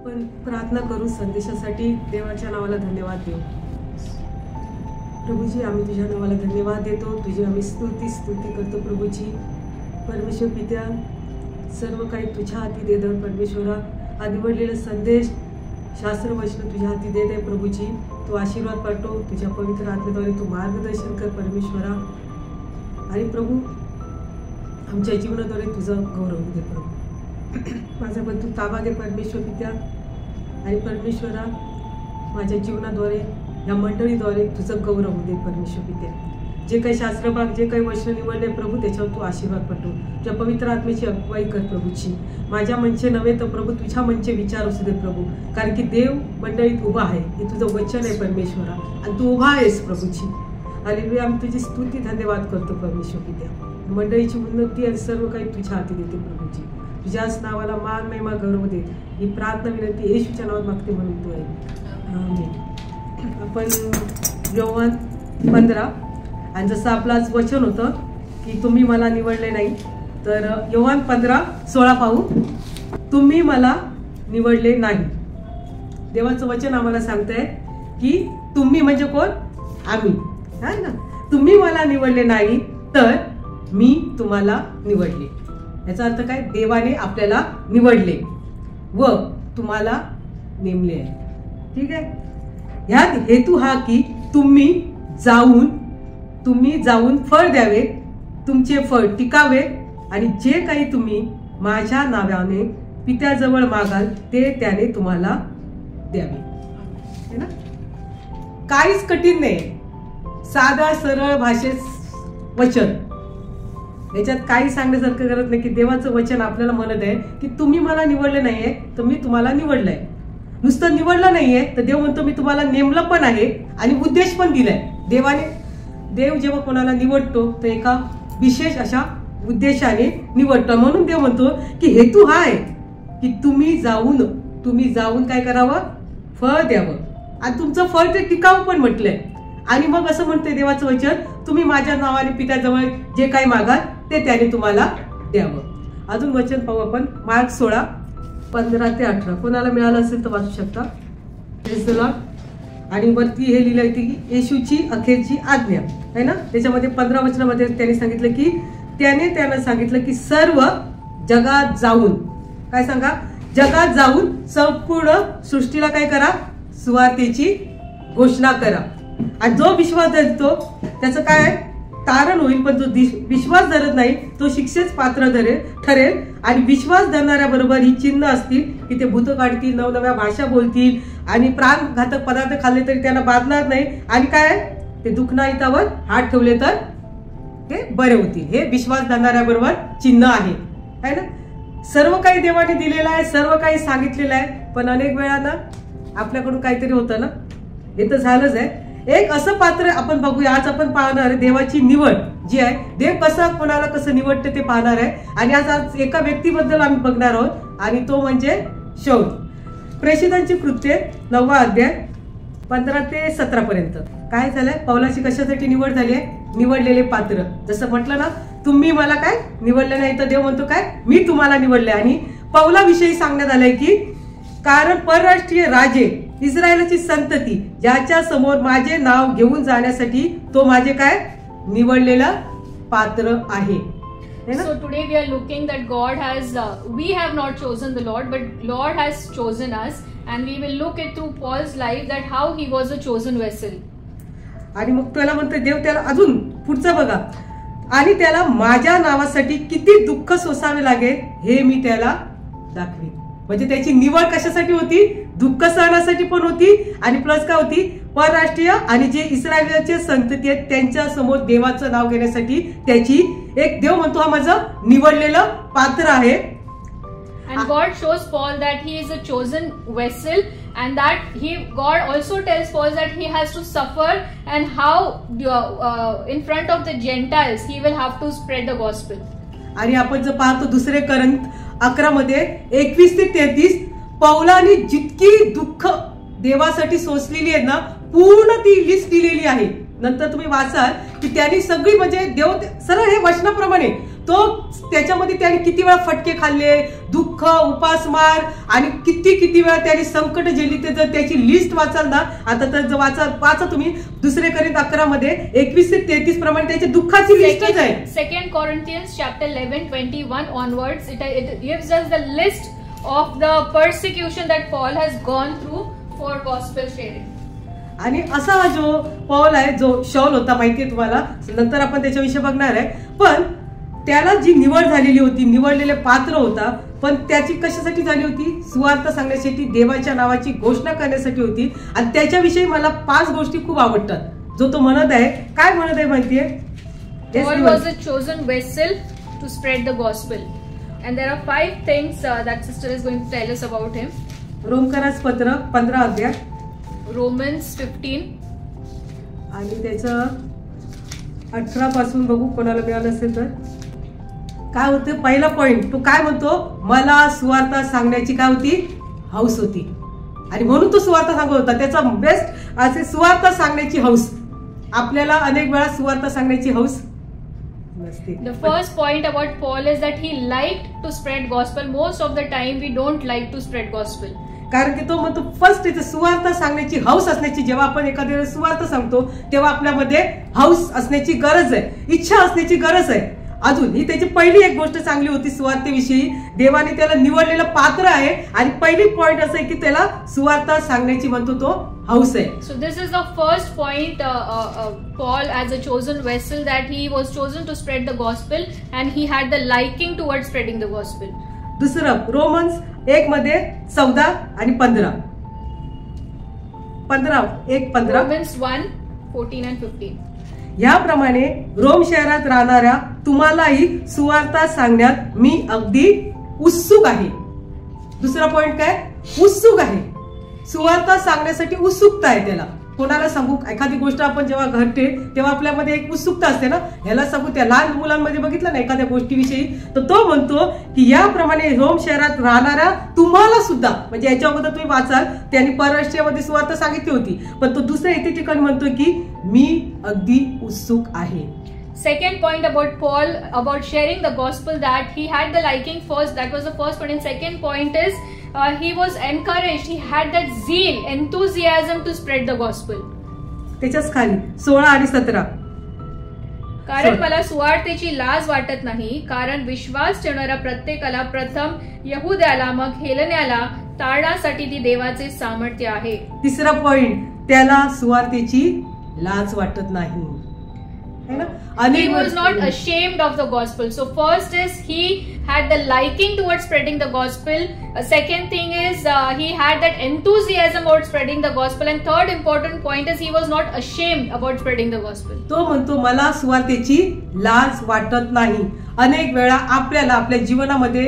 आपण प्रार्थना करू संदेशासाठी. देवाच्या नावाला धन्यवाद देऊ. प्रभूजी, आम्ही तुझ्या नावाला धन्यवाद देतो. तुझी आम्ही स्तुती करतो. प्रभूजी, परमेश्वर पित्या, सर्व काही तुझ्या हाती दे दे. परमेश्वरा, निवडलेला संदेश शास्त्र वचन तुझ्या हाती दे दे. प्रभूजी, तू आशीर्वाद पाठव. तुझ्या पवित्र आत्म्याद्वारे तू मार्गदर्शन कर परमेश्वरा. आणि प्रभू, आमच्या जीवनाद्वारे तुझं गौरव दे प्रभू. माझा पण तू ताबा दे परमेश्वर पित्या. आणि परमेश्वरा, माझ्या जीवनाद्वारे या मंडळीद्वारे तुझं गौरव दे परमेश्वर पित्या. जे काही शास्त्रभाग, जे काही वचन निवडले प्रभू, त्याच्यावर तू आशीर्वाद पाठव. तुझ्या पवित्र आत्म्याची अगुवाई कर प्रभूची. माझ्या मनचे नव्हे तर प्रभू तुझ्या मनचे विचार असू दे प्रभू. कारण की देव मंडळीत उभा आहे. हे तुझं वचन आहे परमेश्वरा, आणि तू उभा आहेस प्रभूची. हालेलुया. आम्ही तुझी स्तुती धन्यवाद करतो परमेश्वर पित्या. मंडळीची उन्नती आणि सर्व काही तुझ्या हाती देते प्रभूची. तुझ्याच नावाला मान महिमा गौरव दे. ही प्रार्थना विनंती येशूच्या नावात मागते म्हणून तू आहे. आमेन. आपण योहान 15, आणि जसं आपलं आज वचन होतं की तुम्ही मला निवडले नाही, तर योहान 15:16 पाहू. तुम्ही मला निवडले नाही. देवाचं वचन आम्हाला सांगतंय की तुम्ही म्हणजे कोण? आम्ही, है ना. तुम्ही मला निवडले नाही, तर मी तुम्हाला निवडले. याचा अर्थ काय? देवाने आपल्याला निवडले व तुम्हाला नेमले आहे. ठीक आहे. ह्यात हेतू हा की तुम्ही जाऊन फळ द्यावे, तुमचे फळ टिकावे, आणि जे काही तुम्ही माझ्या नावाने पित्याजवळ मागाल ते त्याने तुम्हाला द्यावे. है ना. काहीच कठीण नाही. साधा सरळ भाषेत वचन. याच्यात काही सांगण्यासारखं करत नाही की देवाचं वचन आपल्याला म्हणत आहे की तुम्ही मला निवडले नाहीये, तर मी तुम्हाला निवडलंय. नुसतं निवडलं नाहीये, तर देव म्हणतो मी तुम्हाला नेमलं पण आहे आणि उद्देश पण दिलाय. देव जेव्हा कोणाला निवडतो तर एका विशेष अशा उद्देशाने निवडतो. म्हणून देव म्हणतो की हेतू हा आहे की तुम्ही जाऊन काय करावं? फळ द्यावं, आणि तुमचं फळ ते टिकावं पण म्हटलंय. आणि मग असं म्हणतंय देवाचं वचन, तुम्ही माझ्या नावाने पित्याजवळ जे काही मागाल ते त्याने तुम्हाला द्यावं. अजून वचन पाहू आपण. मार्क 16:15-18. कोणाला मिळालं असेल तर वाचू शकता. आणि वरती हे लिहिलंय की येशूची अखेरची आज्ञा आहे ना. त्याच्यामध्ये 15 वचनामध्ये त्यांनी सांगितलं की त्यानं सांगितलं की सर्व जगात जाऊन, काय सांगा? जगात जाऊन संपूर्ण सृष्टीला काय करा? सुवार्तेची घोषणा करा. आणि जो विश्वास धरतो त्याचं काय तारण होईल, पण जो विश्वास धरत नाही तो शिक्षेस पात्र ठरेल. आणि विश्वास धरणाऱ्या बरोबर ही चिन्ह असतील की ते भूत काढतील, नवनव्या भाषा बोलतील, आणि प्राणघातक पदार्थ खाल्ले तरी त्यांना बाधणार नाही, आणि काय ते दुखनाईतावर हात ठेवले तर ते बरे होतील. हे विश्वास धरणाऱ्या बरोबर चिन्ह आहे ना. सर्व काही देवाने दिलेलं आहे, सर्व काही सांगितलेलं आहे, पण अनेक वेळा ना आपल्याकडून काहीतरी होतं ना. हे तर झालंच आहे. एक असं पात्र आपण बघूया. आज आपण पाहणार आहे देवाची निवड जी आहे. देव कोणाला कसं निवडते ते पाहणार आहे. आणि आज एका व्यक्तीबद्दल आम्ही बघणार आहोत, आणि तो म्हणजे शौल. प्रेषितांची कृत्ये 9वा अध्याय 15 ते 17 पर्यंत. काय झालंय? पौलाची कशासाठी निवड झाली आहे? निवडलेले पात्र. जसं म्हटलं ना, तुम्ही मला काय निवडले नाही, तर देव म्हणतो काय? मी तुम्हाला निवडले. आणि पौलाविषयी सांगण्यात आलंय की कारण परराष्ट्रीय राजे, इस्रायलची संतती, ज्याच्या समोर माझे नाव घेऊन जाण्यासाठी तो माझे काय निवडलेलं पात्र आहे. So today we are looking that God has, we have not chosen the Lord, but Lord has chosen us, and we will look at through Paul's life that how he was a chosen vessel. आणि मग त्याला म्हणते देव, त्याला अजून पुढचं बघा, आणि त्याला माझ्या नावासाठी किती दुःख सोसावे लागेल हे मी त्याला दाखवीन. म्हणजे त्याची निवड कशासाठी होती? दुःख सहनासाठी पण होती, आणि प्लस काय होती? परराष्ट्रीय आणि जे इस्रायलचे संतती आहेत त्यांच्या समोर देवाचं नाव घेण्यासाठी त्याची एक, देव म्हणतो हा माझं निवडलेलं पात्र आहे. And God shows Paul that he is a chosen vessel, and that God also tells Paul that he has to suffer, and how in front of the Gentiles he will have to spread the gospel. आणि आपण जर पाहतो 2 Korinthe 11 मध्ये 21 ते 33, पौलाने जितकी दुःख देवासाठी सोसलेली आहेत ना, पूर्ण ती लिस्ट दिलेली आहे. नंतर तुम्ही वाचाल की त्यांनी सगळी, म्हणजे देव सरळ हे वचनाप्रमाणे तो त्याच्यामध्ये त्याने किती वेळा फटके खाल्ले, दुःख, उपासमार आणि किती वेळा त्याने संकट झेलली. ते जर त्याची लिस्ट वाचाल ना, आता तर वाचा तुम्ही 2 कोरिंथ 11 मध्ये 21 ते 33 प्रमाणे त्याची दुःखाची लिस्टच आहे. 2 Corinthians chapter 11:21 onwards it gives us the list of the persecution that Paul has gone through for gospel sharing. आणि असा हा जो पौल आहे, जो शौल होता, माहितीये तुम्हाला, नंतर आपण त्याच्याविषयी बघणार आहे. पण त्याला जी निवड झालेली होती, निवडलेले पात्र होता, पण त्याची कशासाठी झाली होती? सुवार्ता सांगण्यासाठी, देवाच्या नावाची घोषणा करण्यासाठी होती. आणि त्याच्याविषयी मला 5 गोष्टी खूप आवडतात, जो तो म्हणत आहे. काय म्हणत आहे माहितीये? Paul was a chosen vessel to spread the gospel, and there are 5 things that sister is going to tell us about him. रोमकरास पत्र 15 अध्याय, Romans 15 आणि त्याचं 18 पासून बघू, कोणाला मिळालं असेल तर. काय होतं? पहिला पॉइंट तो काय म्हणतो? मला सुवार्ता सांगण्याची काय होती? हौस होती, आणि म्हणून तो सुवार्ता सांगत होता. त्याचा बेस्ट असे सुवार्ता सांगण्याची हौस. आपल्याला अनेक वेळा सुवार्ता सांगण्याची हौस नसते. The first point about Paul is that he liked to spread gospel. Most of the time we don't like to spread gospel. कारण की तो म्हणतो फर्स्ट इथे सुवार्ता सांगण्याची हौस असण्याची. जेव्हा आपण एखाद्या सुवार्ता सांगतो तेव्हा आपल्यामध्ये हौस असण्याची गरज आहे, इच्छा असण्याची गरज आहे. अजून ही त्याची पहिली एक गोष्ट चांगली होती सुवार्तेविषयी. देवाने त्याला निवडलेलं पात्र आहे, आणि पहिली पॉइंट असं आहे की त्याला सुवार्ता सांगण्याची म्हणतो तो हौस आहे. So this is the first point, Paul as a chosen vessel, that he was chosen to spread the gospel and he had the liking towards spreading the gospel. दुसरं, रोमन्स 1 मध्ये 14 आणि 15. 15 Romans 1:14 and 15. याप्रमाणे Rome शहरात राहणाऱ्या तुम्हालाही सुवार्ता सांगण्यात मी अगदी उत्सुक आहे. दुसरा पॉइंट काय? उत्सुक आहे. सुवार्ता सांगण्यासाठी उत्सुकता आहे त्याला. कोणाला सांगू? एखादी गोष्ट आपण जेव्हा घडते तेव्हा आपल्यामध्ये एक उत्सुकता असते ना, ह्याला सांगू. त्या लहान मुलांमध्ये बघितलं ना एखाद्या गोष्टीविषयी, तर तो म्हणतो की याप्रमाणे रोम शहरात राहणाऱ्या तुम्हाला सुद्धा, म्हणजे याच्या अगोदर तुम्ही वाचाल त्यांनी परराष्ट्रीयमध्ये सुवार्ता सांगितली होती, पण तो दुसऱ्या इथे ठिकाणी म्हणतो की मी अगदी उत्सुक आहे. Second point about Paul about sharing the gospel, that he had the liking first. That was the first point. And second point is he was encouraged. He had that zeal, enthusiasm to spread the gospel. त्याच्याच खाली 16 आणि 17. कारण मला सुवार्तेची लाज वाटत नाही, कारण विश्वास ठेवणाऱ्या प्रत्येकाला, प्रथम यहुद्याला मग हेलन्याला, तारणासाठी ती देवाचे सामर्थ्य आहे. तिसरा पॉइंट, त्याला सुवार्तेची लाज वाटत नाही. He was not ashamed of the gospel. So first is he had the liking towards spreading the gospel. Second thing is he had that enthusiasm about spreading the gospel. And third important point is he was not ashamed about spreading the gospel. तो म्हणतो मला सुवार्तेची लाज वाटत नाही. अनेक वेळा आपल्याला आपल्या जीवनामध्ये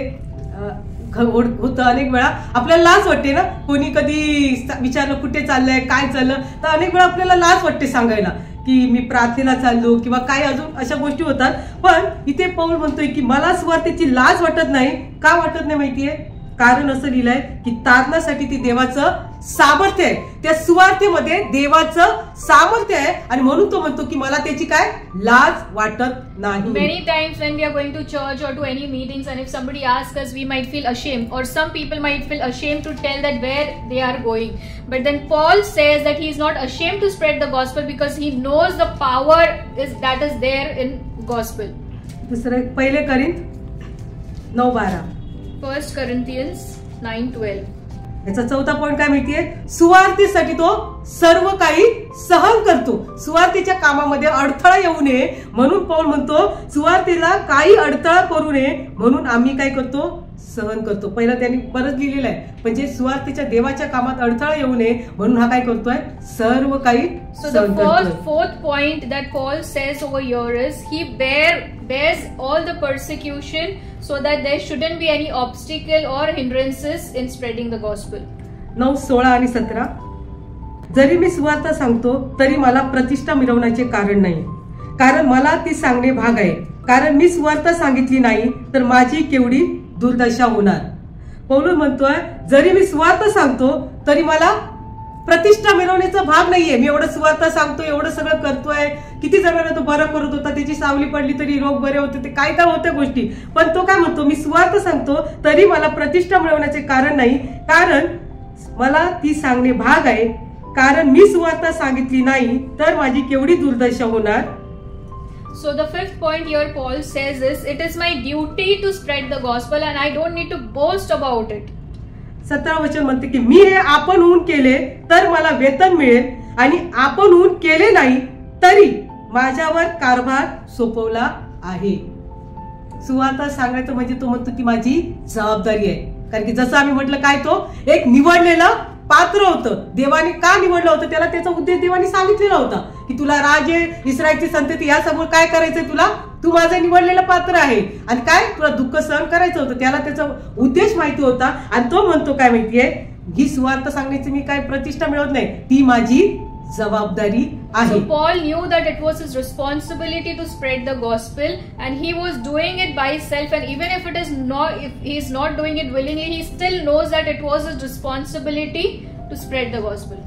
होतं, अनेक वेळा आपल्याला लाज वाटते ना. कोणी कधी विचारलं कुठे चाललंय, काय चाललं, तर अनेक वेळा आपल्याला लाज वाटते सांगायला की मी प्रार्थनेला चाललो किंवा काय अजून अशा गोष्टी होतात. पण इथे पौल म्हणतोय की मला सुवार्तेची लाज वाटत नाही. का वाटत नाही माहितीये? कारण असं लिहिलंय की तारणासाठी ती देवाचं सामर्थ्य आहे. त्या सुवार्तेमध्ये देवाचं सामर्थ्य आहे, आणि म्हणून तो म्हणतो की मला त्याची काय लाज वाटत नाही. Many times when we are going to church or to any meetings, and if somebody asks us, we might feel ashamed, or some people might feel ashamed to tell that where they are going. But then Paul says that he is not ashamed to spread the gospel because he knows the power that is there in gospel. दुसरं 1 Corinth 9:12. 1 Corinthians 9:12. याचा चौथा point काय माहितीये? सुवार्तेसाठी तो सर्व काही सहन करतो. सुवार्तेच्या कामामध्ये अडथळा येऊ नये म्हणून पौल म्हणतो सुवार्तेला काही अडथळा करू नये म्हणून आम्ही काय करतो? सहन करतो. पहिला त्यांनी परत लिहिलेलं आहे, म्हणजे सुवार्तेच्या देवाच्या कामात अडथळा येऊ नये म्हणून हा काय करतोय? सर्व काही सहन करतोय. Fourth point that Paul says over here is he bears all the persecution so that there shouldn't be any obstacle or hindrances in spreading the gospel. 9, 16 आणि 17. जरी मी सुवार्ता सांगतो तरी मला प्रतिष्ठा मिळवण्याचे कारण नाही, कारण मला ती सांगणे भाग आहे. कारण मी सुवार्ता सांगितली नाही तर माझी केवढी दुर्दशा होणार. पौल म्हणतोय जरी मी सुवार्ता सांगतो तरी मला प्रतिष्ठा मिळवण्याचा भाग नाहीये. मी एवढं सुवार्थ सांगतोय, एवढं सगळं करतोय, किती जणांना तो बरं करत होता, त्याची सावली पडली तरी रोग बरे होते, ते काय काय होत्या गोष्टी. पण तो काय म्हणतो, मी सुवार्थ सांगतो तरी मला प्रतिष्ठा मिळवण्याचे कारण नाही, कारण मला ती सांगणे भाग आहे. कारण मी सुवार्थ सांगितली नाही तर माझी केवढी दुर्दशा होणार. So the fifth point here Paul says is, it is my duty to spread the gospel and I don't need to boast about it. 17 वचन म्हणते की मी हे आपणहून केले तर मला वेतन मिळेल आणि आपणहून केले नाही तरी माझ्यावर कारभार सोपवला आहे. सुवार्थ सांगायचं म्हणजे तो म्हणतो ती माझी जबाबदारी आहे. कारण की जसं आम्ही म्हटलं काय, तो एक निवडलेलं पात्र होतं. देवाने का निवडलं होतं, त्याला त्याचा उद्देश देवाने सांगितलेला होता की तुला राजे, इस्रायलची संतती या समोर काय करायचंय, तुला, तू माझं निवडलेलं पात्र आहे. आणि काय, तुला दुःख सहन करायचं होतं. त्याला त्याचा उद्देश माहिती होता. आणि तो म्हणतो काय माहितीये, ही सुवार्थ सांगण्याची मी काय प्रतिष्ठा मिळवत नाही, ती माझी जबाबदारी आहे. So Paul knew that it was his responsibility to spread the gospel and he was doing it by himself, and even if he is not doing it willingly, he still knows that it was his responsibility to spread the gospel.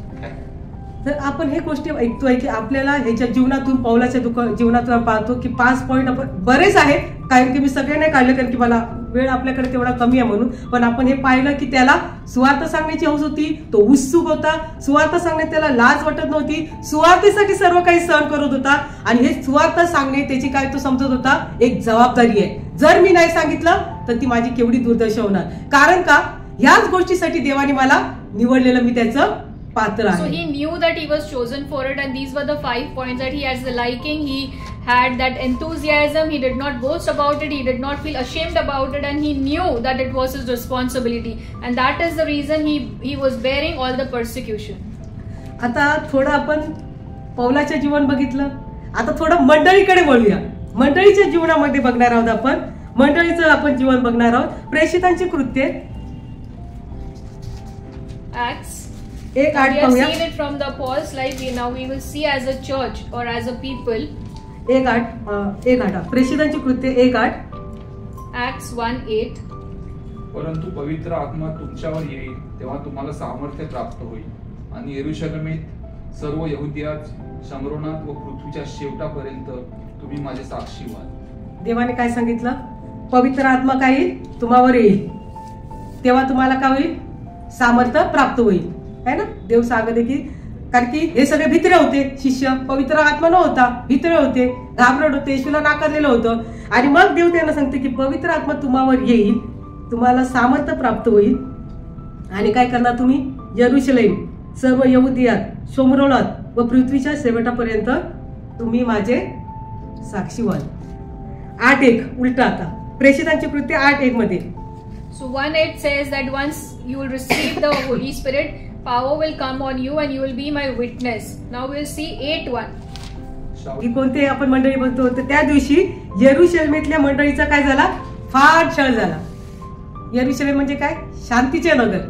तर आपण हे गोष्टी ऐकतोय की आपल्याला ह्याच्या जीवनातून, पौलाच्या जीवनातून पाहतो की 5 पॉइंट आपण बरेच आहेत, कारण की मी सगळे नाही काढले कारण की मला वेळ आपल्याकडे तेवढा कमी आहे म्हणून. पण आपण हे पाहिलं की त्याला सुवार्थ सांगण्याची हौस होती, तो उत्सुक होता. सुवार्थ सांगण्यात त्याला लाज वाटत नव्हती. सुवार्थेसाठी सर्व काही सहन करत होता. आणि हे सुवार्थ सांगणे त्याची काय तो समजत होता, एक जबाबदारी आहे. जर मी नाही सांगितलं तर ती माझी केवढी दुर्दशा होणार. कारण का, ह्याच गोष्टीसाठी देवाने मला निवडलेलं, मी त्याचं पात्र आहे. So he knew that he was chosen for it, and these were the 5 points that he has the liking, he had that enthusiasm, he did not boast about it, he did not feel ashamed about it, and he knew that it was his responsibility, and that is the reason he was bearing all the persecution. आता थोडं आपण पौलाच्या जीवन बघितलं, आता थोडं मंडळीकडे वळूया. मंडळीच्या जीवनामध्ये बघणार आहोत आपण, मंडळीचं आपण जीवन बघणार आहोत. प्रेषितांची कृत्ये Acts. We have seen it from the Paul's life. Now we will see as a church or as a people. 1:8 प्रेषितांची कृत्ये 1:8. Acts 1:8. परंतु पवित्र आत्मा तुमच्यावर येईल तेव्हा तुम्हाला सामर्थ्य प्राप्त होईल आणि यरूशलेमेत, सर्व यहुदियात, शमरोनात व पृथ्वीच्या शेवटापर्यंत तुम्ही माझे साक्षी व्हाल. देवाने काय सांगितलं, पवित्र आत्मा काय येईल, तुम्हावर येईल, तेव्हा तुम्हाला काय होईल, सामर्थ्य प्राप्त होईल, है ना. देव सांगते की, कारण की हे सगळे भित्रे होते शिष्य, पवित्र आत्मा नव्हता, भित्रे होते, घाबरट होते, येशूला नाकारलेलं होतं. आणि मग देव त्यांना सांगते की पवित्र आत्मा तुम्हावर येईल, तुम्हाला सामर्थ्य प्राप्त होईल आणि काय करणार तुम्ही, यरूशलेम, सर्व यहुदियात, शोमरोनात व पृथ्वीच्या शेवटापर्यंत तुम्ही माझे साक्षी व्हाल. 8:1 उलटा. आता प्रेषितांची कृत्य 8:1 मध्ये. So 1:8 says that once you will receive the Holy Spirit, power will come on you and you will be my witness. Now we'll see 8:1. ही कोणते आपण मंडळी बघतो, तर त्या दिवशी यरूशलेमेतल्या मंडळीचा काय झाला, फार छळ झाला. यरूशलेम म्हणजे काय, शांतीचे नगर.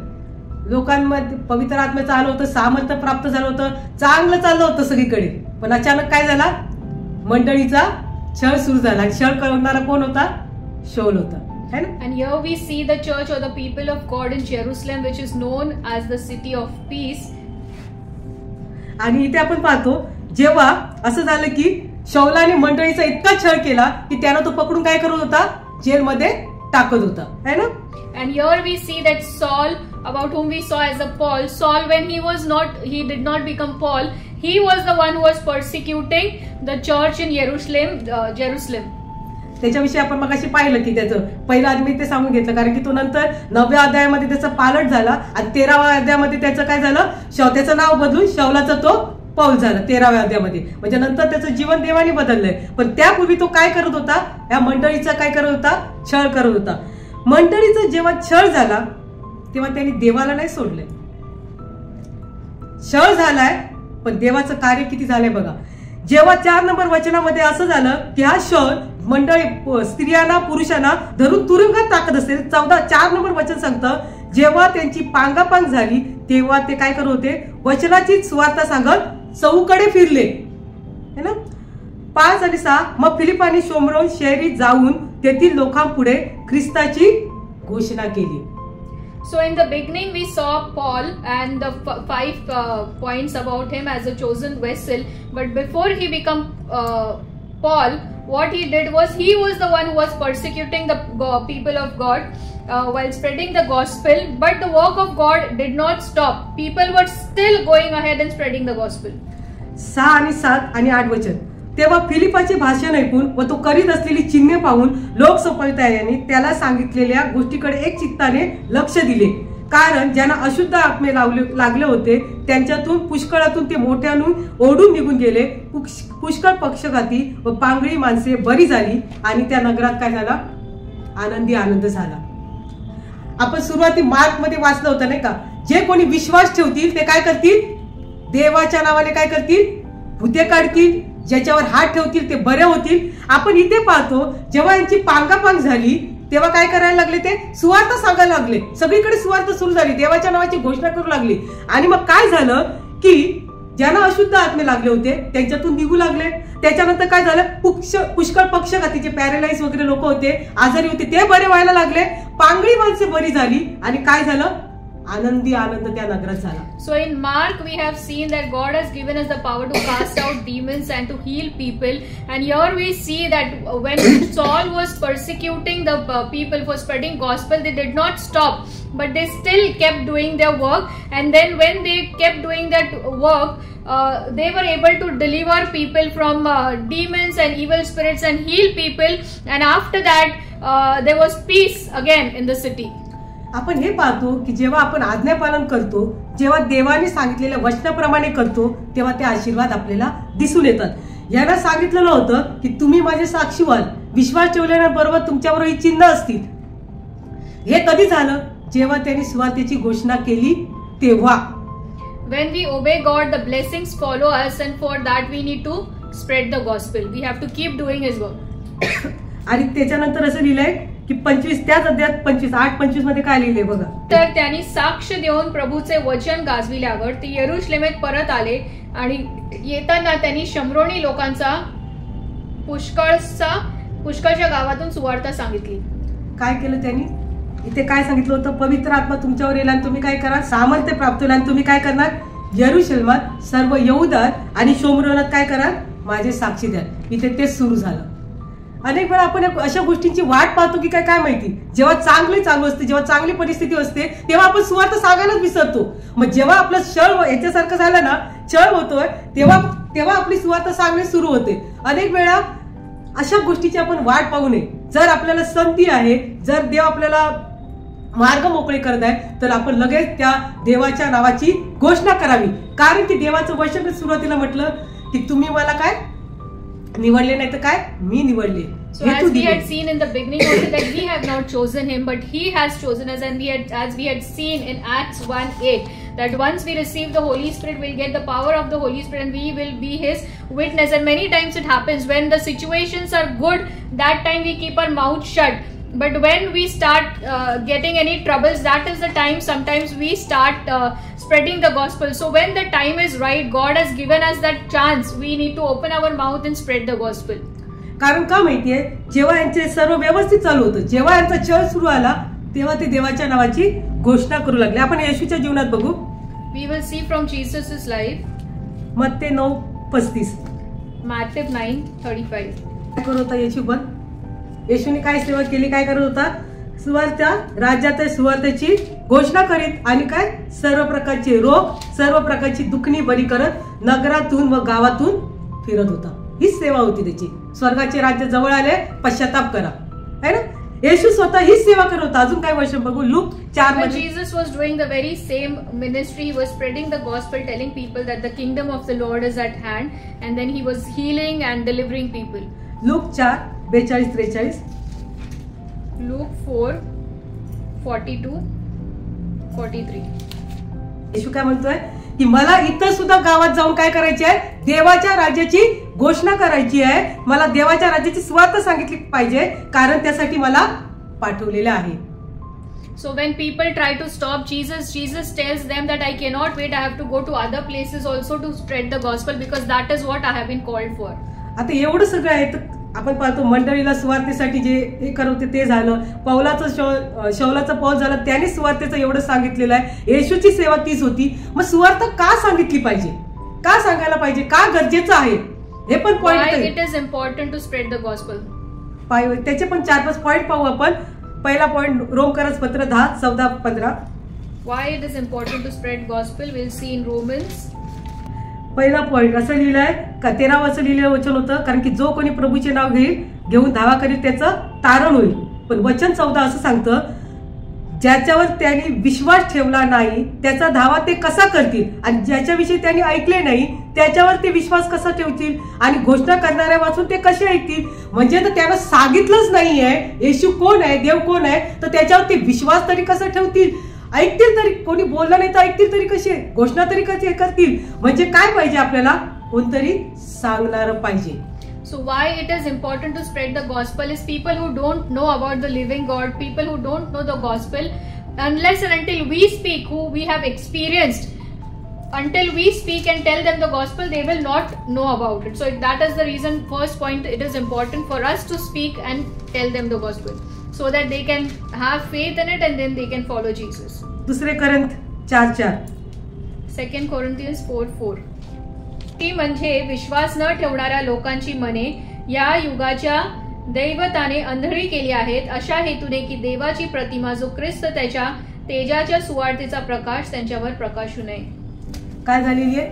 लोकांमध्ये पवित्र आत्म्याचं आलं होतं, सामर्थ्य प्राप्त झालं होतं, चांगलं चाललं होतं सगळीकडे. पण अचानक काय झाला, मंडळीचा छळ सुरू झाला. छळ करणारा कोण होता, शाऊल होता. And here we see the church or the people of God in Jerusalem, which is known as the city of peace. आणि इथे आपण पाहतो, जेव्हा असं झालं की शाऊलाने मंडळीचा इतका छळ केला की त्यानं तो पकडून काय करत होता, जेलमध्ये टाकत होता, है ना. And here we see that Saul, about whom we saw as a Paul, Saul when he did not become Paul, he was the one who was persecuting the church in Jerusalem. त्याच्याविषयी आपण मगाशी पाहिलं की त्याचं पहिलं आधी ते सांगून घेतलं, कारण की तो नंतर 9व्या अध्यायामध्ये त्याचा पालट झाला आणि 13व्या अध्यायामध्ये त्याचं काय झालं, त्याचं नाव बदलून शाऊलाचा तो पौल झाला 13व्या अध्यायामध्ये. म्हणजे नंतर त्याचं जीवन देवाने बदललंय. पण त्यापूर्वी तो काय करत होता, या मंडळीचा काय करत होता, छळ करत होता. मंडळीचा जेव्हा छळ झाला तेव्हा त्यांनी देवाला नाही सोडलंय. छळ झालाय पण देवाचं कार्य किती झालंय बघा. जेव्हा 4 नंबर वचनामध्ये असं झालं की हा शाऊल मंडळी, स्त्रियांना, पुरुषांना धरून तुरुंगात टाकत असेल. 4 नंबर वचन सांगतं, जेव्हा त्यांची पांगापांग झाली तेव्हा ते काय करत होते, वचनाची सुवार्ता सांगत चौकडे फिरले, है ना. 5 आणि 6 मग फिलिप आणि शोमरोन शहरी जाऊन तेथील लोकांपुढे ख्रिस्ताची घोषणा केली. So in the beginning we saw Paul and the 5 points about him as a chosen vessel. But before he became Paul, what he did was he was the one who was persecuting the people of God while spreading the gospel. But the work of God did not stop. People were still going ahead and spreading the gospel. 6 आणि 7 आणि 8 वचन. तेव्हा फिलिपाचे भाषण ऐकून व तो करीत असलेली चिन्हे पाहून लोक संप्रदायाने त्याला सांगितलेल्या गोष्टीकडे एक चित्ताने लक्ष दिले. कारण ज्यांना अशुद्ध आत्मे लागले होते त्यांच्यातून पुष्कळातून ते मोठ्यानं ओढून निघून गेले. पुष्कळ पक्षघाती व पांगळी माणसे बरी झाली आणि त्या नगरात काय झाला? आनंदी आनंद झाला. आपण सुरुवाती मार्क मध्ये वाचलं होतं नाही का? जे कोणी विश्वास ठेवतील ते काय करतील? देवाच्या नावाने काय करतील? भूते काढतील. ज्याच्यावर हात ठेवतील ते बरे होतील. आपण इथे पाहतो जेव्हा यांची पांगापांग झाली तेव्हा काय करायला लागले? ते सुवार्थ सांगायला लागले. सगळीकडे सुवार्थ सुरू झाली. देवाच्या नावाची घोषणा करू लागली. आणि मग काय झालं की ज्यांना अशुद्ध आत्मे लागले होते त्यांच्यातून निघू लागले. त्याच्यानंतर काय झालं? पुष्कळ पक्षघातीचे पॅरालाइज वगैरे लोक होते, आजारी होते, ते बरे व्हायला लागले. पांगळी माणसे बरी झाली आणि काय झालं? आनंदी आनंद त्या नगरात झाला. So in Mark we have seen that God has given us the power to cast out demons and to heal people. And here we see that when Saul was persecuting the people for spreading gospel, they did not stop, but they still kept doing their work. And then when they kept doing that work, they were able to deliver people from demons and evil spirits and heal people. And after that there was peace again in the city. आपण हे पाहतो की जेव्हा आपण आज्ञापालन करतो, जेव्हा देवाने सांगितलेल्या वचनाप्रमाणे करतो, तेव्हा ते आशीर्वाद आपल्याला दिसून येतात. यांना सांगितलेलं होतं की तुम्ही माझे साक्षी व्हाल, विश्वास ठेवल्याबरोबर तुमच्याबरोबर ही चिन्ह असतील. हे कधी झालं? जेव्हा त्यांनी सुवार्तेची घोषणा केली तेव्हा. When we obey God, the blessings follow us, and for that we need to spread the gospel. We have to keep doing His work. आणि त्याच्यानंतर असं लिहिलंय की 25 त्याच अध्यायात 8:25 मध्ये काय लिहिले बघा. तर त्यांनी साक्ष देऊन प्रभूचे वचन गाजविल्यावर ते यरुशलेमेत परत आले आणि येताना त्यांनी शम्रोनी लोकांचा पुष्कळच्या गावातून सुवार्थ सांगितली. काय केलं त्यांनी? इथे काय सांगितलं होतं? पवित्र आत्मा तुमच्यावर येईल आणि तुम्ही काय करा? सामर्थ्य प्राप्त होईल आणि तुम्ही काय करणार? यरुशलेमात, सर्व यहूदात आणि शोमरोनात काय करा? माझे साक्षी द्या. इथे तेच सुरू झालं. अनेक वेळा आपण अशा गोष्टींची वाट पाहतो की काय माहिती, जेव्हा चांगली चालू असते, जेव्हा चांगली परिस्थिती असते तेव्हा आपण सुवार्थ सांगायलाच विसरतो. मग जेव्हा आपलं छळ याच्यासारखं झालं ना, छळ होतोय, तेव्हा आपली सुवार्थ सांगणे सुरू होते. अनेक वेळा अशा गोष्टीची आपण वाट पाहू नये. जर आपल्याला संधी आहे, जर देव आपल्याला मार्ग मोकळे करत आहे तर आपण लगेच त्या देवाच्या नावाची घोषणा करावी. कारण की देवाचं वचन सुरुवातीला म्हटलं की तुम्ही मला काय निवडले नाही तर काय? मी निवडले. So as we had seen in the beginning also that we have not chosen him, but he has chosen us. And as we had seen in Acts 1:8 that once we receive the Holy Spirit, we'll get the power of the Holy Spirit and we will be his witness. And many times it happens when the situations are good, that time we keep our mouth shut. But when we start getting any troubles, that is the time sometimes we start spreading the gospel. So when the time is right, God has given us that chance. We need to open our mouth and spread the gospel. कारण का माहितीये, जेव्हा यांचे सर्व व्यवस्थित चालू होतं, जेव्हा यांचा छळ सुरू आला तेव्हा ते देवाच्या नावाची घोषणा करू लागले. आपण येशूच्या जीवनात बघू. We will see from Jesus' life. Matte 9:35. Matthew 9:35. काय करत होता येशू? पण येशूने काय सेवा केली? काय करत होता? सुवार्थ, राज्यात सुवार्थेची घोषणा करीत आणि काय सर्व प्रकारचे रोग, सर्व प्रकारची दुखणी बरी करत नगरातून व गावातून फिरत होता. हीच सेवा होती त्याची. स्वर्गाचे राज्य जवळ आले, पश्चाताप करा, है ना? येशू स्वतः हीच सेवा करत होता. अजून काय वर्ष बघू. लूक 4 मध्ये Jesus was doing the very same ministry. He was spreading the gospel, telling people that the kingdom of the Lord is at hand, and then he was healing and delivering people. Look 4:42-43. Luke 4:42-43. येशू काय म्हणतोय की मला इथं सुद्धा गावात जाऊन काय करायची आहे? देवाच्या राज्याची घोषणा करायची आहे. मला देवाच्या राज्याची सुवार्थ सांगितली पाहिजे, कारण त्यासाठी मला पाठवलेलं आहे. So when people try to stop Jesus tells them that I cannot wait. I have to go to other places also to spread the gospel because that is what I have been called for. आता एवढं सगळं आहे तर आपण पाहतो मंडळीला सुवार्तेसाठी जे हे करवते ते झालं. पौलाचं शौलाचं पौल झालं, त्याने सुवार्तेचं एवढं सांगितलेलं आहे. येशूची सेवा तीच होती. मग सुवार्ता का सांगितली पाहिजे, का सांगायला पाहिजे, का गरजेचं आहे, हे पण पॉइंट आहे. It is important to spread the gospel. त्याचे पण 4-5 पॉइंट पाहू आपण. पहिला पॉइंट रोमकरास पत्र 10:14-15. Why it is important to spread gospel we'll see in Romans. पहिला पॉइंट असं लिहिलंय का 13 लिहिलेलं वचन होतं, कारण की जो कोणी प्रभूचे नाव घेऊन धावा करील त्याचं तारण होईल. पण वचन 14 असं सांगतं, ज्याच्यावर त्यांनी विश्वास ठेवला नाही त्याचा धावा ते कसा करतील, आणि ज्याच्याविषयी त्यांनी ऐकले नाही त्याच्यावर ते विश्वास कसा ठेवतील, आणि घोषणा करणाऱ्या वाचून ते कसे ऐकतील. म्हणजे तर त्यांना सांगितलंच नाहीये येशू कोण आहे, देव कोण आहे, तर त्याच्यावर ते विश्वास तरी कसा ठेवतील. ऐकतील तरी, कोणी बोललं नाही तर ऐकतील तरी कसे, घोषणा तरी कसे करतील. म्हणजे काय पाहिजे आपल्याला, कोणतरी सांगणार पाहिजे. So why it is important to spread the gospel is people who don't know about the living God, people who don't know the gospel, unless and until we speak, who we have experienced, until we speak and tell them the gospel, they will not know about it. So that is the reason, first point, it is important for us to speak and tell them the gospel, so that they can have faith in it and then they can follow Jesus. दुसरे Corinth 4:4. 2 Corinthians 4:4. ती म्हणजे विश्वास न ठेवणाऱ्या लोकांची मने या युगाच्या दैवताने अंधळी केली आहेत, अशा हेतूने की देवाची प्रतिमा जो ख्रिस्त त्याच्या तेजाच्या सुवार्तेचा प्रकाश त्यांच्यावर प्रकाशू नये. काय झालेली आहे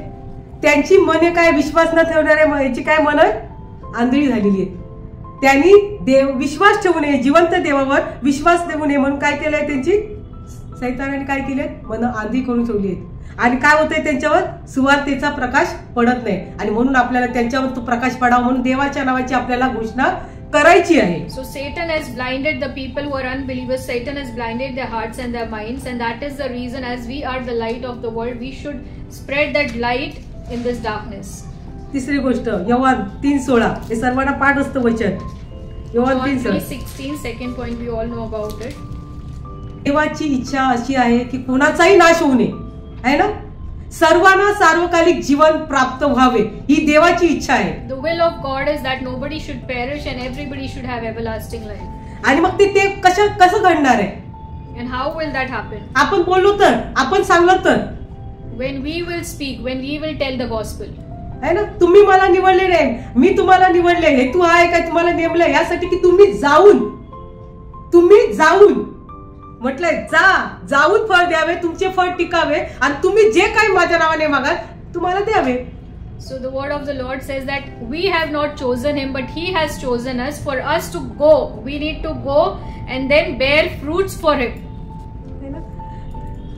त्यांची मने, काय विश्वास न ठेवणाऱ्या याची काय मन आंधळी झालेली आहे. त्यांनी विश्वास ठेवू नये, जिवंत देवावर विश्वास देऊ नये म्हणून काय केलंय, त्यांची सैतानाने काय केले, मन आंधी करून ठेवली आहेत. आणि काय होतंय, त्यांच्यावर सुवार्तेचा प्रकाश पडत नाही. आणि म्हणून आपल्याला त्यांच्यावर तो प्रकाश पडावा म्हणून देवाच्या नावाची आपल्याला घोषणा करायची आहे. So Satan has blinded the people who are unbelievers. Satan has blinded their hearts and their minds, and that is the reason, as we are the light of the world, we should spread that light in this darkness. तिसरी गोष्ट योहान 3:16. हे सर्वांना पाठ असतं वचन. Yohan 3:16. Second point, we all know about it. देवाची इच्छा अशी आहे की कोणाचाही नाश होऊ नये, आहे ना, सर्वांना सार्वकालिक जीवन प्राप्त व्हावे, ही देवाची इच्छा आहे. The will of God is that nobody should perish and everybody should have everlasting life. आणि मग ते कसं घडणार आहे, and how will that happen? आपण बोललो तर, आपण सांगलं तर, when we will speak, when we will tell the gospel. आहे ना, तुम्ही मला निवडले नाही, मी तुम्हाला निवडले, हेतू आहे काय तुम्हाला नेमलं यासाठी की तुम्ही जाऊन म्हटलंय, जाऊन फळ द्यावे, तुमचे फळ टिकावे, आणि तुम्ही जे काही माझ्या नावाने मागाल तुम्हाला द्यावे. So the word of the Lord says that we have not chosen him, but he has chosen us. For us to go, we need to go and then bear fruits for him.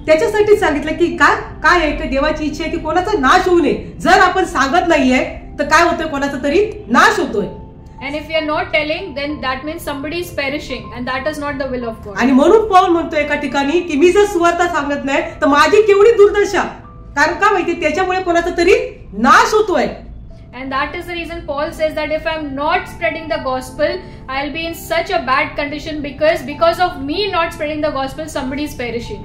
त्याच्यासाठी सांगितलं की काय आहे की देवाची इच्छा आहे की कोणाचा नाश होऊ नये. जर आपण सांगत नाहीये तर काय होतोय, कोणाचा तरी नाश होतोय. And if we are not telling, then that means somebody is perishing, and that is not the will of God. आणि म्हणून पौल म्हणतो एका ठिकाणी की मी जर सुवार्ता सांगत नाही तर माझी केवढी दुर्दशा, कारण का माहिती, त्याच्यामुळे कोणाचा तरी नाश होतोय. And that is the reason Paul says that if I am not spreading the gospel, I will be in such a bad condition because of me not spreading the gospel, somebody is perishing.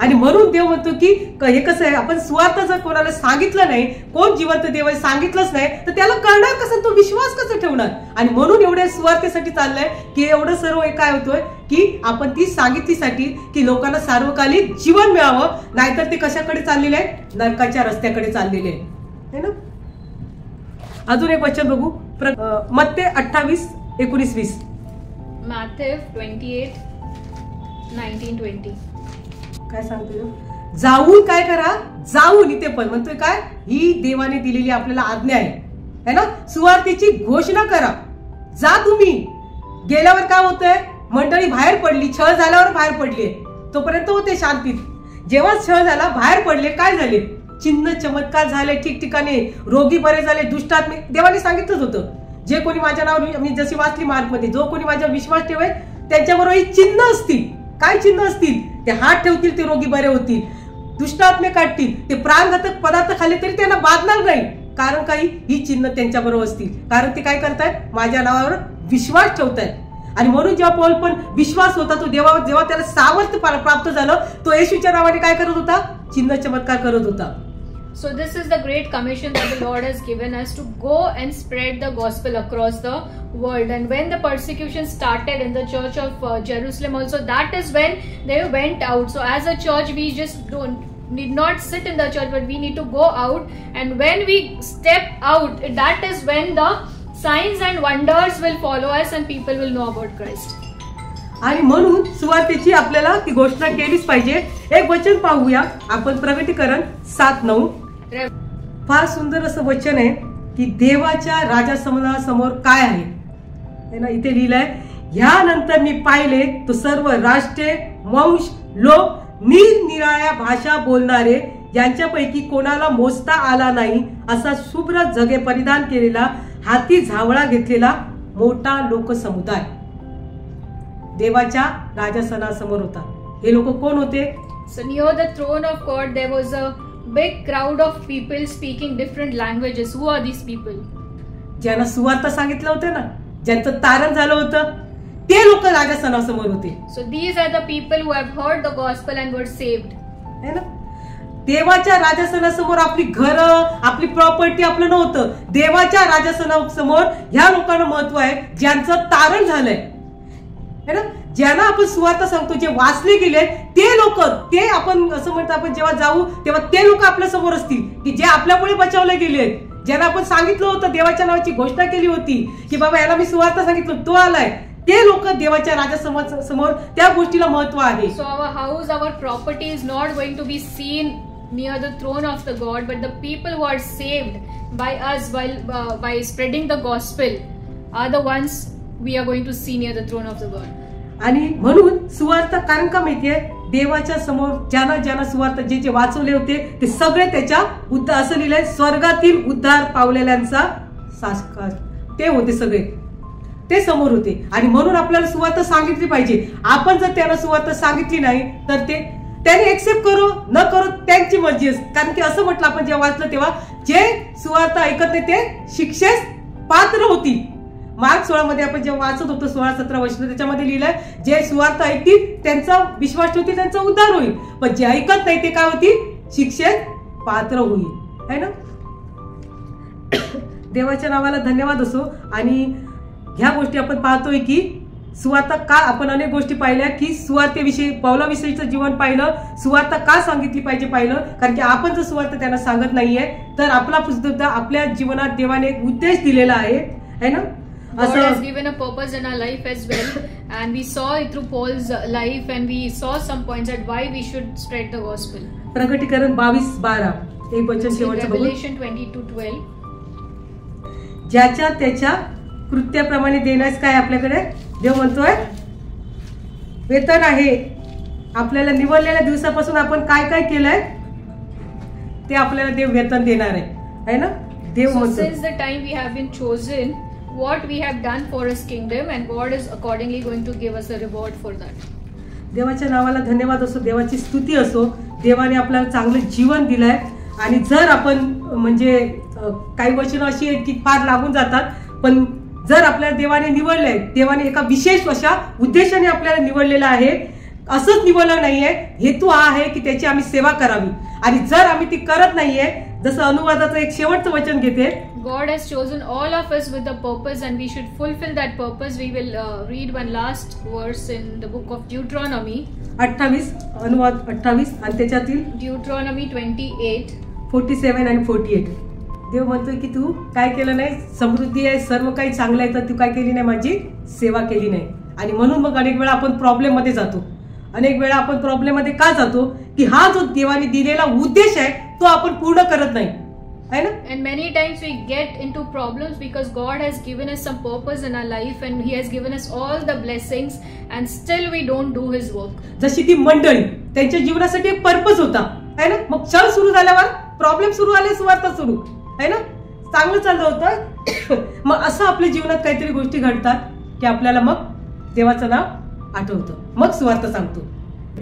आणि म्हणून देव म्हणतो की हे कसं आहे, आपण सुवार्ता जर कोणाला सांगितलं नाही, कोण जिवंत देव आहे सांगितलंच नाही, तर त्याला कळणार कसं, तो विश्वास कसा ठेवणार. आणि म्हणून एवढ्या सुवार्तेसाठी चाललंय की एवढं सर्व काय होतोय की आपण ती सांगितलीसाठी की लोकांना सार्वकालिक जीवन मिळावं, नाहीतर ते कशाकडे चाललेले आहेत, नरकाच्या रस्त्याकडे चाललेले आहे ना. अजून एक वचन बघू, मत्ते 28:19-20. Matthew 28:19-20. काय सांगतोय, जाऊन काय करा, जाऊन, इथे पण म्हणतोय काय, ही देवाने दिलेली आपल्याला आज्ञा आहे ना, सुवार्तेची घोषणा करा. जा तुम्ही. गेल्यावर काय होतंय, मंडळी बाहेर पडली, छळ झाल्यावर बाहेर पडली, तोपर्यंत होते शांतीत. जेव्हा छळ झाला, बाहेर पडले, काय झाले, चिन्ह चमत्कार झाले, ठिकठिकाणी रोगी बरे झाले, दुष्टात्मे, देवाने सांगितलंच होतं, जे कोणी माझ्या नावावर, मी जशी वाचली मार्कमध्ये, जो कोणी माझ्यावर विश्वास ठेवेल त्यांच्याबरोबर ही चिन्ह असतील. काय चिन्ह असतील, ते हात ठेवतील ते रोगी बरे होतील, दुष्टात्मे काढतील, ते प्राणघातक पदार्थ खाल्ले तरी त्यांना बाधणार नाही, कारण काही ही चिन्ह त्यांच्या बरोबर असतील, कारण ते काय करतायत, माझ्या नावावर विश्वास ठेवतायत. आणि म्हणून जेव्हा पौल पण विश्वास होता तो देवावर, जेव्हा त्याला सामर्थ्य प्राप्त झालं, तो येशूच्या नावाने काय करत होता, चिन्ह चमत्कार करत होता. So this is the great commission that the Lord has given us, to go and spread the gospel across the world. And when the persecution started in the church of Jerusalem also, that is when they went out. So as a church, we just need not sit in the church, but we need to go out. And when we step out, that is when the signs and wonders will follow us and people will know about Christ. आणि म्हणून सुवार्तेची आपल्याला ती घोषणा केलीच पाहिजे. एक वचन पाहूया आपण, प्रगटीकरण 7:9. फार सुंदर असं वचन आहे की देवाच्या राजासमोर काय आहे ना, इथे लिहिलंय, ह्यानंतर मी पाहिले तो सर्व राष्ट्रे, वंश, लोक, निरनिराळ्या भाषा बोलणारे, यांच्यापैकी कोणाला मोजता आला नाही असा शुभ्र जगे परिधान केलेला, हाती झावळा घेतलेला मोठा लोकसमुदाय देवाच्या राजासनासमोर होता. हे लोक कोण होते? So near the throne of God there was a big crowd of people speaking different languages. Who are these people? ज्यांना सुवार्ता सांगितलं होतं ना, ज्यांचं तारण झालं होतं, ते लोक राजासनासमोर होते. So these are the people who have heard the gospel and were saved. है ना? देवाच्या राजासनासमोर आपली घरं, आपली प्रॉपर्टी आपलं नव्हतं. देवाच्या राजासनासमोर ह्या लोकांना महत्व आहे, ज्यांचं तारण झालंय, है ना, ज्यांना आपण सुवार्ता सांगतो, जे वाचले गेले ते लोक, ते आपण असं म्हणतो, आपण जेव्हा जाऊ तेव्हा ते लोक आपल्या समोर असतील की जे आपल्यामुळे बचावले गेले, ज्यांना आपण सांगितलं होतं, देवाच्या नावाची घोषणा केली होती की बाबा याला मी सुवार्ता सांगितलं, तो आलाय, ते लोक देवाच्या राजासमोर त्या गोष्टीला महत्व आहे. So our house, our property is not going to be seen near the throne of the God, but the people who are saved by us by spreading the gospel are the ones we are going to see near the throne of the God. आणि म्हणून सुवार्ता, कारण का माहितीये, देवाच्या समोर ज्यांना सुवार्ता, जे वाचवले होते ते सगळे त्याच्या उद्धार, असं लिहिलंय, स्वर्गातील उद्धार पावलेल्यांचा साक्षात ते होते, सगळे ते समोर होते. आणि म्हणून आपल्याला सुवार्ता सांगितली पाहिजे. आपण जर त्यांना सुवार्ता सांगितली नाही तर ते त्यांनी एक्सेप्ट करो न करो त्यांची मर्जी असते. कारण की असं म्हटलं आपण जेव्हा वाचलं तेव्हा, जे सुवार्ता ऐकत नाही ते शिक्षेस पात्र होतील. मार्क 16 मध्ये आपण जेव्हा वाचत होतो 16-17 वर्ष, त्याच्यामध्ये लिहिलंय, जे सुवार्ता ऐकतील त्यांचा विश्वास ठेवतील त्यांचा उद्धार होईल, पण जे ऐकत नाही ते काय होतील? शिक्षेत पात्र होईल. है ना? देवाच्या नावाला धन्यवाद असो. आणि ह्या गोष्टी आपण पाहतोय की सुवार्ता का, आपण अनेक गोष्टी पाहिल्या की सुवार्तेविषयी, पौलाविषयीचं जीवन पाहिलं, सुवार्ता का सांगितली पाहिजे पाहिलं, कारण की आपण जर सुवार्ता त्यांना सांगत नाहीये तर आपला सुद्धा आपल्या जीवनात देवाने एक उद्देश दिलेला आहे. है ना? God has given a purpose in our life as well, and we saw it through Paul's life, and we saw some points at why we should spread the gospel. प्रकटीकरण 22:12 एक वचन शेवटचं बघू. Revelation 22:12. ज्याच्या त्याच्या कृत्याप्रमाणे देण्यास काय आपल्याकडे देव म्हणतोय, वेतन आहे. आपल्याला निवडलेल्या दिवसापासून आपण काय काय केलंय ते आपल्याला देव वेतन देणार आहे. है ना? देव म्हणतो, since the time we have been chosen, what we have done for his kingdom, and God is accordingly going to give us a reward for that. देवाच्या नावाला धन्यवाद असो, देवाची स्तुती असो. देवाने आपल्याला चांगलं जीवन दिलंय. आणि जर आपण म्हणजे काही वचनं अशी आहेत की फार लागून जातात, पण जर आपल्याला देवाने निवडलंय, देवाने एका विशेष अशा उद्देशाने आपल्याला निवडलेलं आहे, असंच निवडलं नाहीये, हेतू हा आहे की त्याची आम्ही सेवा करावी. आणि जर आम्ही ती करत नाहीये, जसं अनुवादाचं एक शेवटचं वचन घेते, God has chosen all of us with a purpose, and we should fulfill that purpose. We will read one last verse in the book of Deuteronomy. 28 अनुवाद 28 आणि त्याच्यातील Deuteronomy 28, 47 आणि 48. देव म्हणतोय की तू काय केलं नाही, समृद्धी आहे, सर्व काही चांगलं आहे, तर तू काय केली नाही, माझी सेवा केली नाही. आणि म्हणून मग अनेक वेळा आपण प्रॉब्लेम मध्ये जातो. अनेक वेळा आपण प्रॉब्लेम मध्ये का जातो की हा जो देवाने दिलेला उद्देश आहे तो आपण पूर्ण करत नाही. है ना? And many times we get into problems because God has given us some purpose in our life, and He has given us all the blessings, and still we don't do His work. जशी ती मंडळी, त्यांच्या जीवनासाठी एक purpose होता. है ना? मग क्षण सुरू झाल्यावर प्रॉब्लेम सुरू आले, सुवार्ता सुरू. है ना? चांगलं चाललं होतं. मग असं आपल्या जीवनात काहीतरी गोष्टी घडतात की आपल्याला मग देवाचं नाव आठवतं, मग सुवार्ता सांगतो.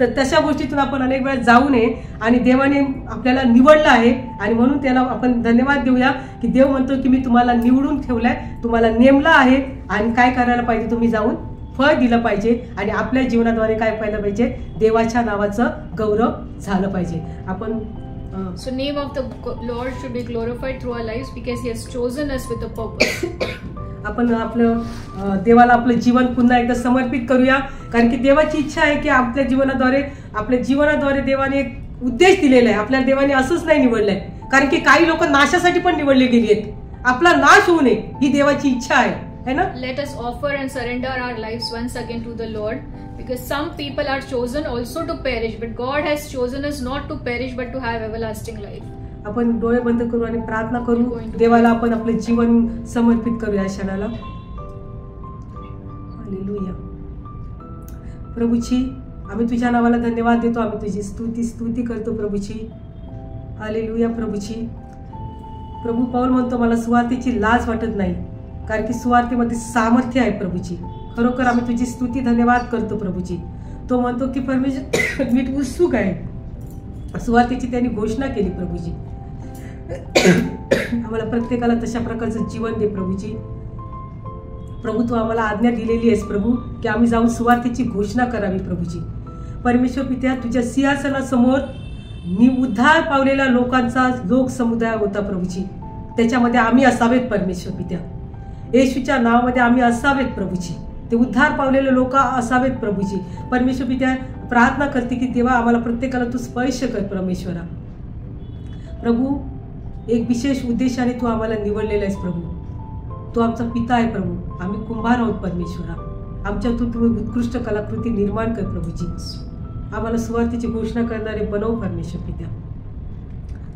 तर तशा गोष्टीतून आपण अनेक वेळा जाऊ नये. आणि देवाने आपल्याला निवडलं आहे, आणि म्हणून त्याला आपण धन्यवाद देऊया की देव म्हणतो की मी तुम्हाला निवडून ठेवलंय, तुम्हाला नेमलं आहे. आणि काय करायला पाहिजे, तुम्ही जाऊन फळ दिलं पाहिजे. आणि आपल्या जीवनाद्वारे काय पाहिलं पाहिजे, देवाच्या नावाचं गौरव झालं पाहिजे. आपण So name of the Lord should be glorified through our lives because He has chosen us with a purpose. आपण आपलं देवाला आपलं जीवन पुन्हा एकदा समर्पित करूया, कारण की देवाची इच्छा आहे की आपल्या जीवनाद्वारे देवाने एक उद्देश दिलेला आहे. आपल्या देवाने असंच नाही निवडलंय, कारण की काही लोक नाशासाठी पण निवडले गेली आहेत. आपला नाश होऊ नये ही देवाची इच्छा आहे ना. Let us offer and surrender our lives once again to the Lord, because some people are chosen also to perish, but God has chosen us not to perish but to have everlasting life. आपण डोळे बंद करू आणि प्रार्थना करू. देवाला आपण आपलं जीवन समर्पित करूया क्षणाला. हालेलुया. प्रभूची आम्ही तुझ्या नावाला धन्यवाद देतो. आम्ही तुझी स्तुती करतो प्रभूची. हालेलुया. प्रभू पौल म्हणतो मला सुवार्तेची लाज वाटत नाही, कारण की सुवार्तेमध्ये सामर्थ्य आहे प्रभूची. खरोखर आम्ही तुझी स्तुती धन्यवाद करतो प्रभूची. तो म्हणतो की परमेश्वर मी उत्सुक आहे. सुवार्तेची त्यांनी घोषणा केली प्रभूजी. आम्हाला प्रत्येकाला तशा प्रकारचं जीवन दे प्रभूजी. प्रभू तू आम्हाला आज्ञा दिलेली आहेस प्रभू की आम्ही जाऊन सुवार्तेची घोषणा करावी प्रभूजी. परमेश्वर पित्या तुझ्या सिंहासनासमोर उद्धार पावलेल्या लोकांचा लोक समुदाय होता प्रभूजी. त्याच्यामध्ये आम्ही असावेत परमेश्वर पित्या. येशूच्या नावामध्ये आम्ही असावेत प्रभूजी. ते उद्धार पावलेले लोक असावेत प्रभूजी. परमेश्वर पित्या प्रार्थना करते की तेव्हा आम्हाला प्रत्येकाला तू स्पर्श कर परमेश्वरा. प्रभू एक विशेष उद्देशाने तू आम्हाला निवडलेला आहेस प्रभू. तू आमचा पिता आहे प्रभू. आम्ही कुंभार आहोत परमेश्वरा. आमच्यातून तुम्ही उत्कृष्ट कलाकृती निर्माण कर प्रभूजी. आम्हाला सुवार्तेची घोषणा करणारे बनव परमेश्वर पित्या.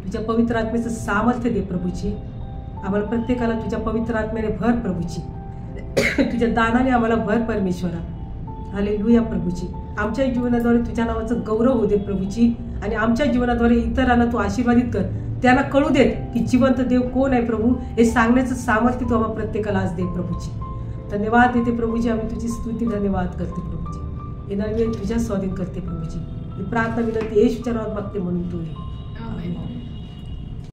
तुझ्या पवित्र आत्म्याचं सामर्थ्य दे प्रभूजी. आम्हाला प्रत्येकाला तुझ्या पवित्र आत्म्याने भर प्रभूजी. तुझ्या दानाने आम्हाला भर परमेश्वरा. हालेलुया प्रभूजी. आमच्या जीवनाद्वारे तुझ्या नावाचं गौरव होऊ दे प्रभूजी, आणि आमच्या जीवनाद्वारे इतरांना तू आशीर्वादित कर. त्यांना कळू देत की जिवंत देव कोण आहे प्रभू, हे सांगण्याचं सामर्थ्य तू आम्हाला प्रत्येकाला आज दे प्रभूजी. धन्यवाद देते प्रभूजी. आम्ही तुझी स्तुती धन्यवाद करते प्रभूजी. येणारी वेळ तुझ्या स्वाधीन करते प्रभूजी. ही प्रार्थना विनंती येशूच्या नावात मागते म्हणून तू